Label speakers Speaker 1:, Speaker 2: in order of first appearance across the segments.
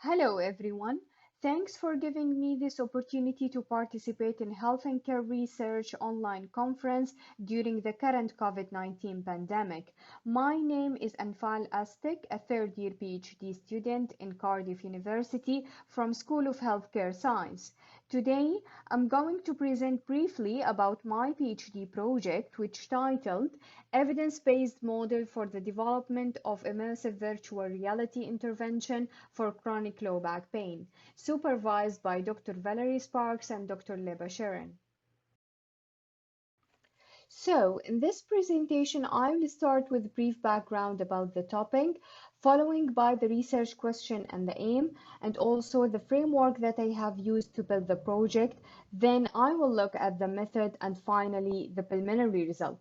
Speaker 1: Hello, everyone. Thanks for giving me this opportunity to participate in Health and Care Research online conference during the current COVID-19 pandemic. My name is Anfal Astek, a third-year PhD student in Cardiff University from School of Healthcare Science. Today, I'm going to present briefly about my PhD project, which titled Evidence-Based Model for the Development of Immersive Virtual Reality Intervention for Chronic Low Back Pain, supervised by Dr. Valerie Sparks and Dr. Leba Sharon. So, in this presentation, I will start with a brief background about the topic, following by the research question and the aim, and also the framework that I have used to build the project. Then I will look at the method and finally the preliminary result.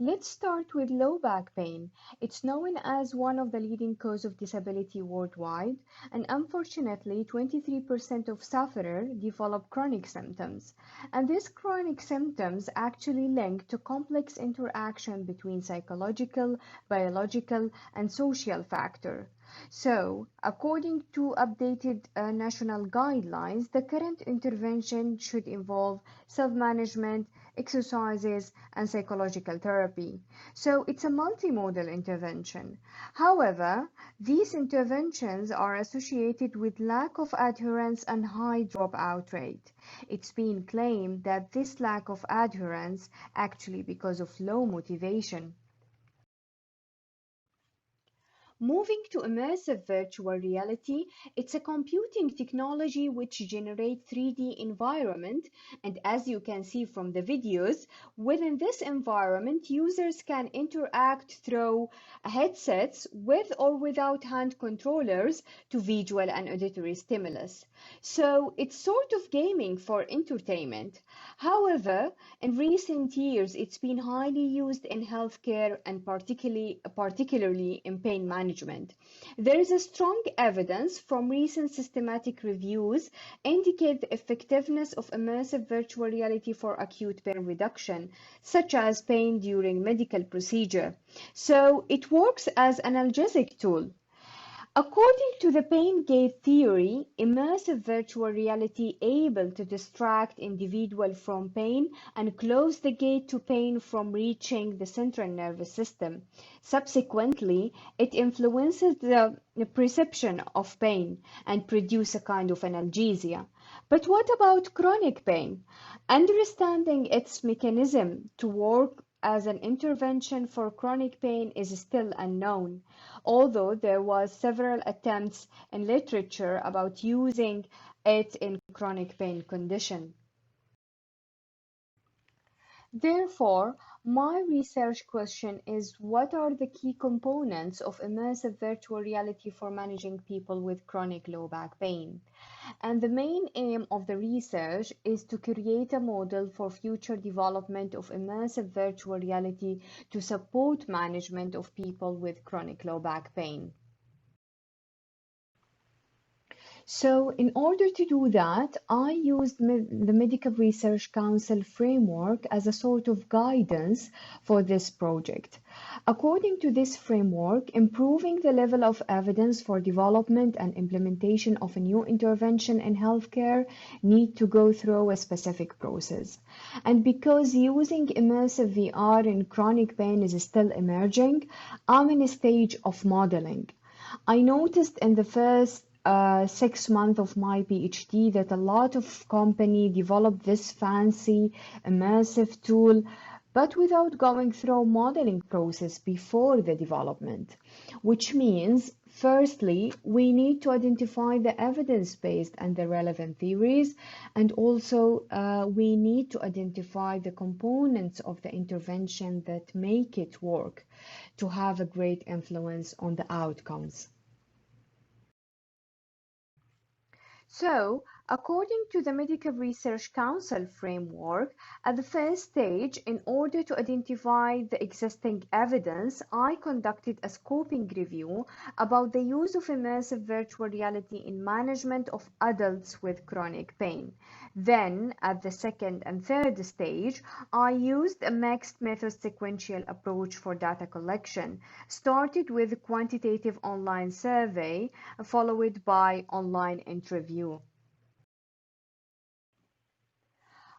Speaker 1: Let's start with low back pain. It's known as one of the leading causes of disability worldwide, and unfortunately, 23% of sufferers develop chronic symptoms. And these chronic symptoms actually link to complex interaction between psychological, biological, and social factors. So, according to updated national guidelines, the current intervention should involve self-management, exercises, and psychological therapy. So, it's a multimodal intervention. However, these interventions are associated with lack of adherence and high dropout rate. It's been claimed that this lack of adherence actually because of low motivation. Moving to immersive virtual reality, it's a computing technology which generates 3D environment, and as you can see from the videos, within this environment, users can interact through headsets with or without hand controllers to visual and auditory stimulus. So it's sort of gaming for entertainment. However, in recent years, it's been highly used in healthcare and particularly in pain management. There is a strong evidence from recent systematic reviews indicate the effectiveness of immersive virtual reality for acute pain reduction, such as pain during medical procedure. So it works as an analgesic tool. According to the pain gate theory, immersive virtual reality able to distract individual from pain and close the gate to pain from reaching the central nervous system. Subsequently, it influences the perception of pain and produce a kind of analgesia. But what about chronic pain? Understanding its mechanism to work as an intervention for chronic pain is still unknown, although there was several attempts in literature about using it in chronic pain condition. Therefore, my research question is what are the key components of immersive virtual reality for managing people with chronic low back pain? And the main aim of the research is to create a model for future development of immersive virtual reality to support management of people with chronic low back pain. So in order to do that, I used the Medical Research Council framework as a sort of guidance for this project. According to this framework, improving the level of evidence for development and implementation of a new intervention in healthcare need to go through a specific process. And because using immersive VR in chronic pain is still emerging, I'm in a stage of modeling. I noticed in the first 6 months of my PhD that a lot of company developed this fancy immersive tool, but without going through modeling process before the development, which means firstly, we need to identify the evidence-based and the relevant theories, and also we need to identify the components of the intervention that make it work to have a great influence on the outcomes. So, According to the Medical Research Council framework, at the first stage, in order to identify the existing evidence, I conducted a scoping review about the use of immersive virtual reality in management of adults with chronic pain. Then, at the second and third stage, I used a mixed method sequential approach for data collection, started with a quantitative online survey, followed by online interview.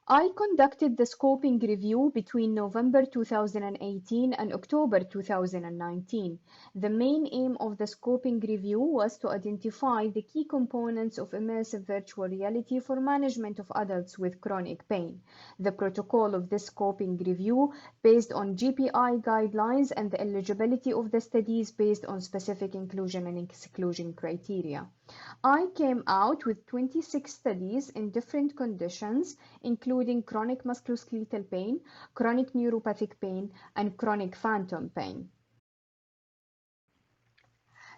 Speaker 1: I conducted the scoping review between November 2018 and October 2019. The main aim of the scoping review was to identify the key components of immersive virtual reality for management of adults with chronic pain. The protocol of this scoping review based on GPI guidelines and the eligibility of the studies based on specific inclusion and exclusion criteria. I came out with 26 studies in different conditions, including chronic musculoskeletal pain, chronic neuropathic pain, and chronic phantom pain.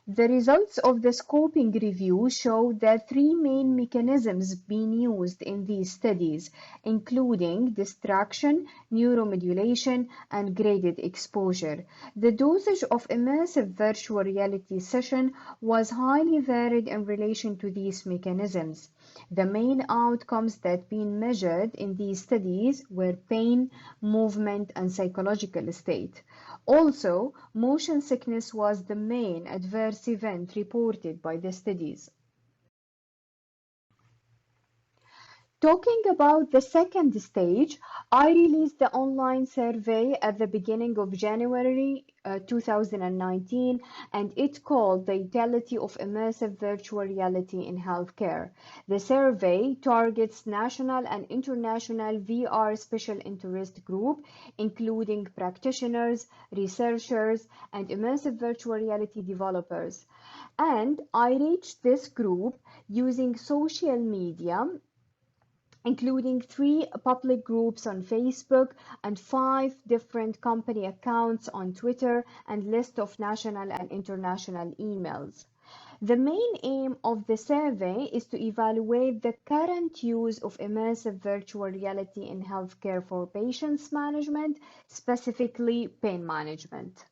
Speaker 1: The results of the scoping review show that three main mechanisms being used in these studies, including distraction, neuromodulation, and graded exposure. The dosage of immersive virtual reality session was highly varied in relation to these mechanisms. The main outcomes that been measured in these studies were pain, movement, and psychological state. Also, motion sickness was the main adverse event reported by the studies. Talking about the second stage, I released the online survey at the beginning of January 2019, and it called the utility of immersive virtual reality in healthcare. The survey targets national and international VR special interest group, including practitioners, researchers, and immersive virtual reality developers. And I reached this group using social media, including 3 public groups on Facebook and 5 different company accounts on Twitter and list of national and international emails. The main aim of the survey is to evaluate the current use of immersive virtual reality in healthcare for patients management, specifically pain management.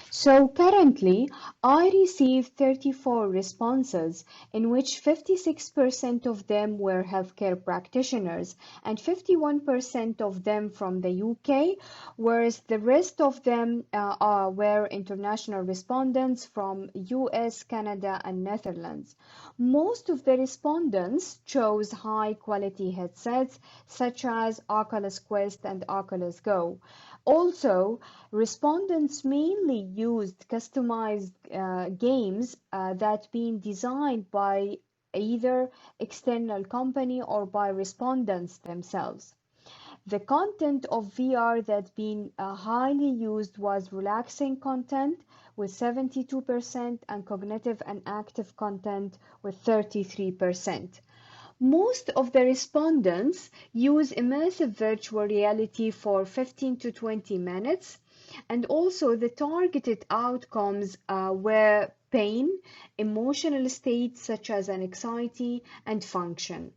Speaker 1: So currently, I received 34 responses, in which 56% of them were healthcare practitioners and 51% of them from the UK, whereas the rest of them were international respondents from US, Canada, and Netherlands. Most of the respondents chose high-quality headsets such as Oculus Quest and Oculus Go. Also, respondents mainly used customized games that been designed by either external company or by respondents themselves. The content of VR that been highly used was relaxing content with 72% and cognitive and active content with 33%. Most of the respondents use immersive virtual reality for 15 to 20 minutes, and also the targeted outcomes were pain, emotional states such as anxiety, and function.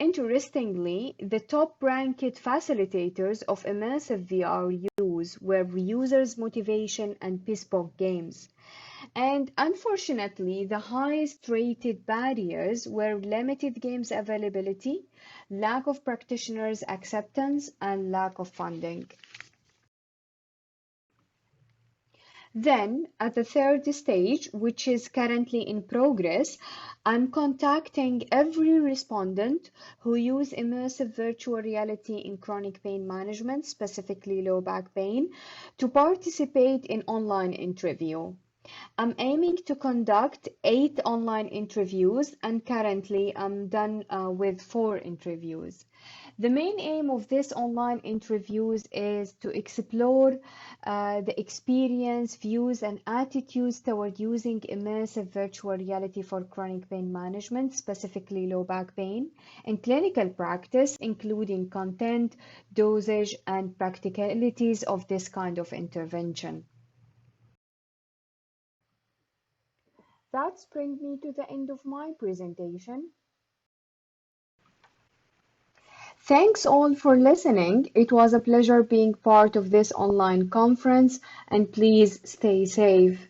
Speaker 1: Interestingly, the top-ranked facilitators of immersive VR use were users' motivation and bespoke games. And unfortunately, the highest rated barriers were limited games availability, lack of practitioners' acceptance, and lack of funding. Then, at the third stage, which is currently in progress, I'm contacting every respondent who use immersive virtual reality in chronic pain management, specifically low back pain, to participate in online interview. I'm aiming to conduct 8 online interviews, and currently I'm done with 4 interviews. The main aim of this online interviews is to explore the experience, views, and attitudes toward using immersive virtual reality for chronic pain management, specifically low back pain, in clinical practice, including content, dosage, and practicalities of this kind of intervention. That's bring me to the end of my presentation. Thanks all for listening. It was a pleasure being part of this online conference, and please stay safe.